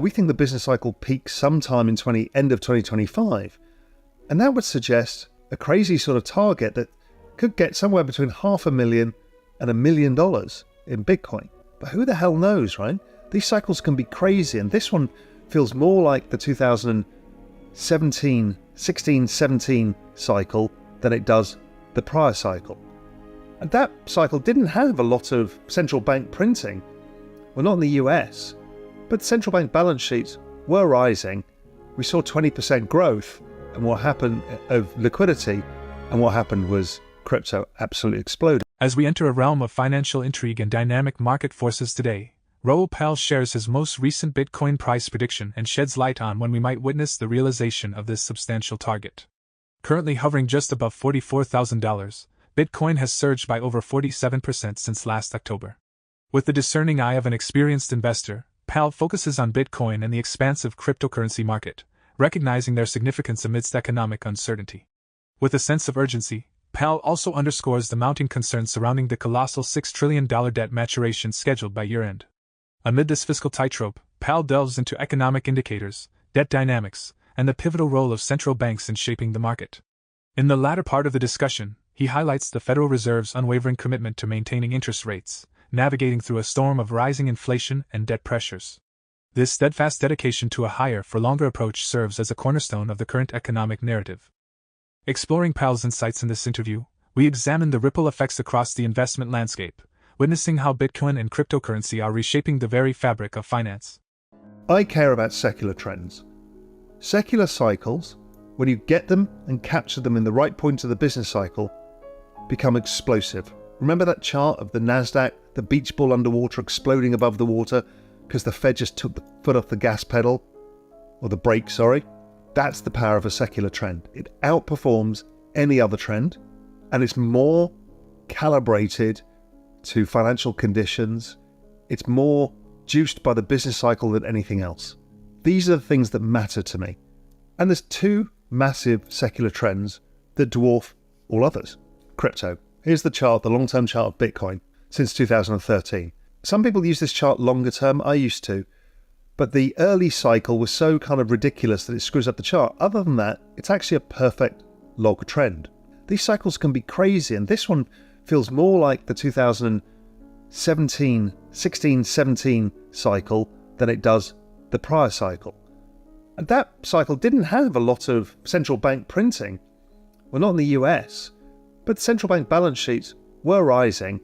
we think the business cycle peaks sometime in end of 2025. And that would suggest a crazy sort of target that could get somewhere between $500,000 and $1 million in Bitcoin. But who the hell knows, right? These cycles can be crazy, and this one feels more like the 16-17 cycle than it does the prior cycle. And that cycle didn't have a lot of central bank printing. Well, not in the US, but central bank balance sheets were rising. We saw 20% growth, and what happened of liquidity, and what happened was crypto absolutely exploded. As we enter a realm of financial intrigue and dynamic market forces today, RAOUL shares his most recent Bitcoin price prediction and sheds light on when we might witness the realization of this substantial target. Currently hovering just above $44,000, Bitcoin has surged by over 47% since last October. With the discerning eye of an experienced investor, Powell focuses on Bitcoin and the expansive cryptocurrency market, recognizing their significance amidst economic uncertainty. With a sense of urgency, Powell also underscores the mounting concerns surrounding the colossal $6 trillion debt maturation scheduled by year-end. Amid this fiscal tightrope, Powell delves into economic indicators, debt dynamics, and the pivotal role of central banks in shaping the market. In the latter part of the discussion, he highlights the Federal Reserve's unwavering commitment to maintaining interest rates, navigating through a storm of rising inflation and debt pressures. This steadfast dedication to a higher-for-longer approach serves as a cornerstone of the current economic narrative. Exploring Powell's insights in this interview, we examine the ripple effects across the investment landscape, witnessing how Bitcoin and cryptocurrency are reshaping the very fabric of finance. I care about secular trends. Secular cycles, when you get them and capture them in the right point of the business cycle, become explosive. Remember that chart of the Nasdaq, the beach ball underwater exploding above the water because the Fed just took the foot off the gas pedal? Or the brake, sorry. That's the power of a secular trend. It outperforms any other trend, and it's more calibrated to financial conditions. It's more juiced by the business cycle than anything else. These are the things that matter to me. And there's two massive secular trends that dwarf all others. Crypto. Here's the chart, the long-term chart of Bitcoin since 2013. Some people use this chart longer term. I used to. But the early cycle was so kind of ridiculous that it screws up the chart. Other than that, it's actually a perfect log trend. These cycles can be crazy, and this one feels more like the 16-17 cycle than it does the prior cycle. And that cycle didn't have a lot of central bank printing. Well, not in the US, but central bank balance sheets were rising.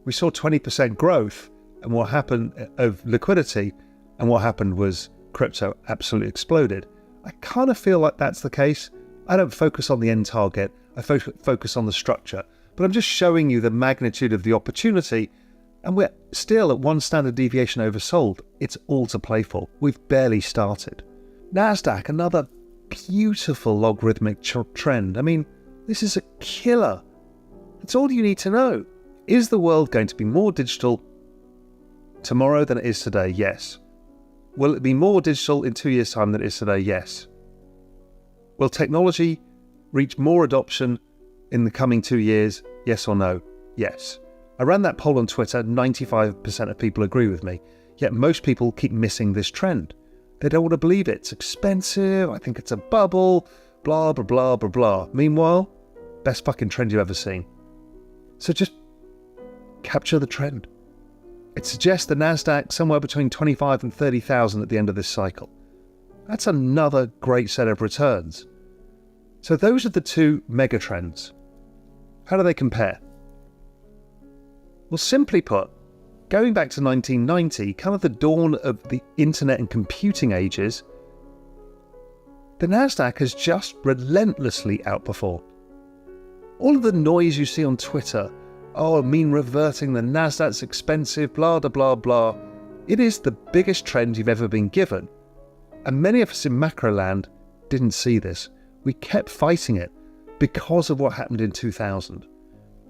We saw 20% growth, and what happened of liquidity, and what happened was crypto absolutely exploded. I kind of feel like that's the case. I don't focus on the end target, I focus on the structure. But I'm just showing you the magnitude of the opportunity, and we're still at one standard deviation oversold. It's all to play for. We've barely started. Nasdaq, another beautiful logarithmic trend. I mean, this is a killer. That's all you need to know. Is the world going to be more digital tomorrow than it is today? Yes. Will it be more digital in 2 years' time than it is today? Yes. Will technology reach more adoption in the coming 2 years? Yes or no? Yes. I ran that poll on Twitter, 95% of people agree with me, yet most people keep missing this trend. They don't want to believe it. It's expensive, I think it's a bubble, blah, blah, blah, blah, blah. Meanwhile, best fucking trend you've ever seen. So just capture the trend. It suggests the Nasdaq somewhere between 25 and 30,000 at the end of this cycle. That's another great set of returns. So those are the two mega trends. How do they compare? Well, simply put, going back to 1990, kind of the dawn of the internet and computing ages, the Nasdaq has just relentlessly outperformed. All of the noise you see on Twitter, oh, mean reverting, the Nasdaq's expensive, blah, blah, blah, blah. It is the biggest trend you've ever been given. And many of us in macro land didn't see this. We kept fighting it because of what happened in 2000.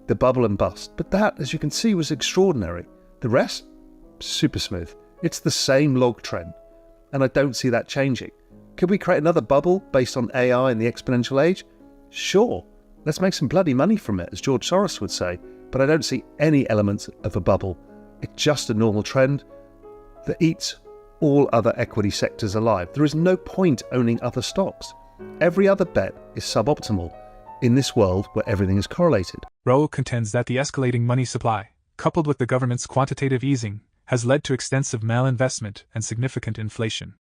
The bubble and bust. But that, as you can see, was extraordinary. The rest, super smooth. It's the same log trend. And I don't see that changing. Could we create another bubble based on AI and the exponential age? Sure. Let's make some bloody money from it, as George Soros would say. But I don't see any elements of a bubble. It's just a normal trend that eats all other equity sectors alive. There is no point owning other stocks. Every other bet is suboptimal in this world where everything is correlated. RAOUL contends that the escalating money supply, coupled with the government's quantitative easing, has led to extensive malinvestment and significant inflation.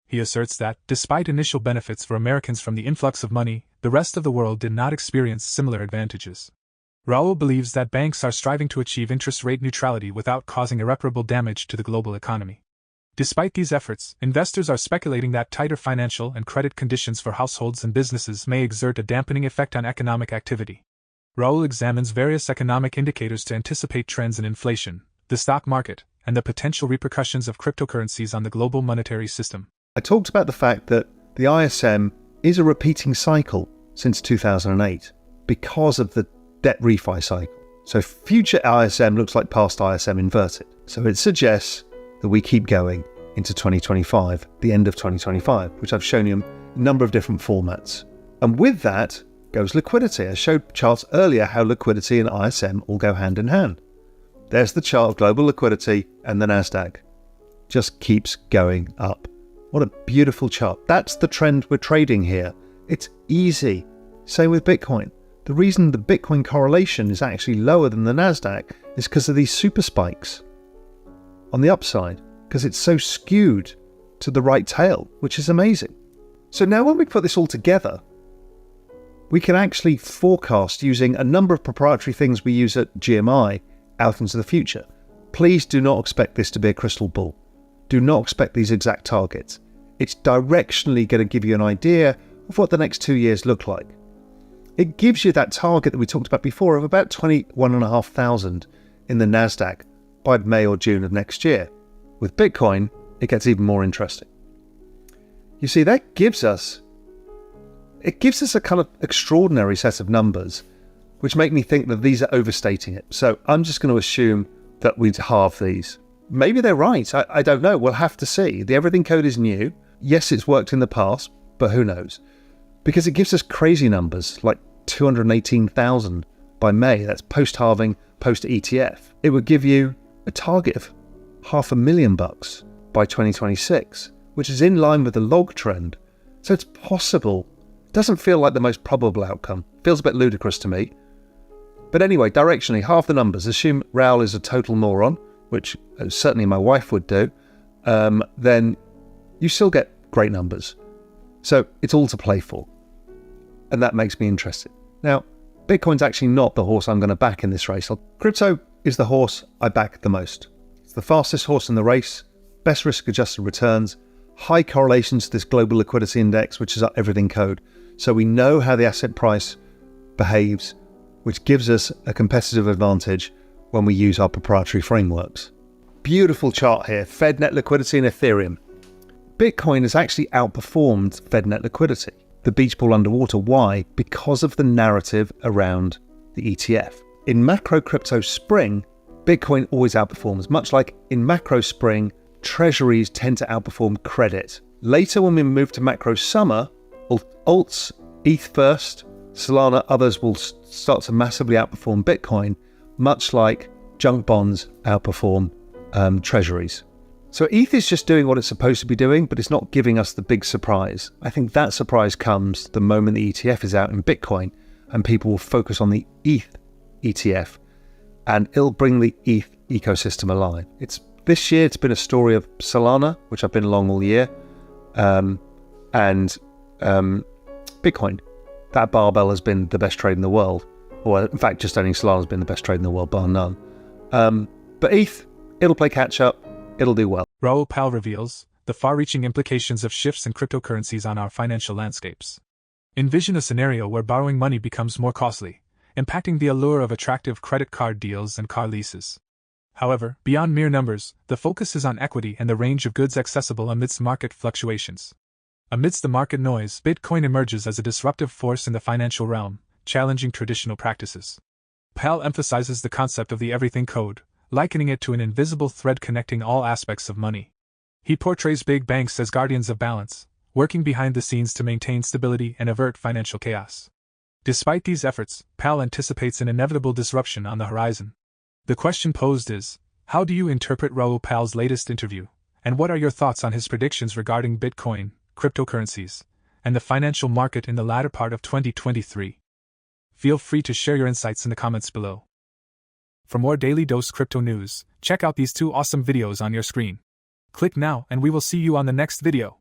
He asserts that, despite initial benefits for Americans from the influx of money, the rest of the world did not experience similar advantages. RAOUL believes that banks are striving to achieve interest rate neutrality without causing irreparable damage to the global economy. Despite these efforts, investors are speculating that tighter financial and credit conditions for households and businesses may exert a dampening effect on economic activity. RAOUL examines various economic indicators to anticipate trends in inflation, the stock market, and the potential repercussions of cryptocurrencies on the global monetary system. I talked about the fact that the ISM is a repeating cycle since 2008 because of the debt refi cycle. So future ISM looks like past ISM inverted. So it suggests that we keep going into 2025, the end of 2025, which I've shown you a number of different formats. And with that goes liquidity. I showed charts earlier how liquidity and ISM all go hand in hand. There's the chart of global liquidity, and the Nasdaq just keeps going up. What a beautiful chart. That's the trend we're trading here. It's easy. Same with Bitcoin. The reason the Bitcoin correlation is actually lower than the Nasdaq is because of these super spikes on the upside, because it's so skewed to the right tail, which is amazing. So now when we put this all together, we can actually forecast using a number of proprietary things we use at GMI out into the future. Please do not expect this to be a crystal ball. Do not expect these exact targets. It's directionally going to give you an idea of what the next 2 years look like. It gives you that target that we talked about before of about 21,500 in the Nasdaq by May or June of next year. With Bitcoin, it gets even more interesting. You see, that gives us a kind of extraordinary set of numbers, which make me think that these are overstating it. So I'm just going to assume that we'd halve these. Maybe they're right. I don't know. We'll have to see. The everything code is new. Yes, it's worked in the past, but who knows? Because it gives us crazy numbers like 218,000 by May. That's post-halving, post-ETF. It would give you a target of $500,000 by 2026, which is in line with the log trend. So it's possible. It doesn't feel like the most probable outcome. Feels a bit ludicrous to me. But anyway, directionally, half the numbers. Assume RAOUL is a total moron, which certainly my wife would do. Then you still get great numbers. So it's all to play for. And that makes me interested. Now, Bitcoin's actually not the horse I'm going to back in this race. Crypto is the horse I back the most. It's the fastest horse in the race, best risk-adjusted returns, high correlations to this global liquidity index, which is our everything code. So we know how the asset price behaves, which gives us a competitive advantage when we use our proprietary frameworks. Beautiful chart here, Fed net liquidity and Ethereum. Bitcoin has actually outperformed Fed net liquidity, the beach ball underwater. Why? Because of the narrative around the ETF. In macro crypto spring, Bitcoin always outperforms, much like in macro spring, treasuries tend to outperform credit. Later, when we move to macro summer, alts, ETH first, Solana, others will start to massively outperform Bitcoin, much like junk bonds outperform treasuries. So ETH is just doing what it's supposed to be doing, but it's not giving us the big surprise. I think that surprise comes the moment the ETF is out in Bitcoin and people will focus on the ETH ETF, and it'll bring the ETH ecosystem alive. This year it's been a story of Solana, which I've been along all year, and Bitcoin. That barbell has been the best trade in the world. Or in fact, just owning Solana has been the best trade in the world, bar none. But ETH, it'll play catch up. It'll do well. RAOUL reveals the far-reaching implications of shifts in cryptocurrencies on our financial landscapes. Envision a scenario where borrowing money becomes more costly, impacting the allure of attractive credit card deals and car leases. However, beyond mere numbers, the focus is on equity and the range of goods accessible amidst market fluctuations. Amidst the market noise, Bitcoin emerges as a disruptive force in the financial realm, challenging traditional practices. Powell emphasizes the concept of the everything code, likening it to an invisible thread connecting all aspects of money. He portrays big banks as guardians of balance, working behind the scenes to maintain stability and avert financial chaos. Despite these efforts, Powell anticipates an inevitable disruption on the horizon. The question posed is, how do you interpret Raoul Pal's latest interview, And what are your thoughts on his predictions regarding Bitcoin, cryptocurrencies, and the financial market in the latter part of 2023? Feel free to share your insights in the comments below. For more Daily Dose Crypto news, check out these 2 awesome videos on your screen. Click now and we will see you on the next video.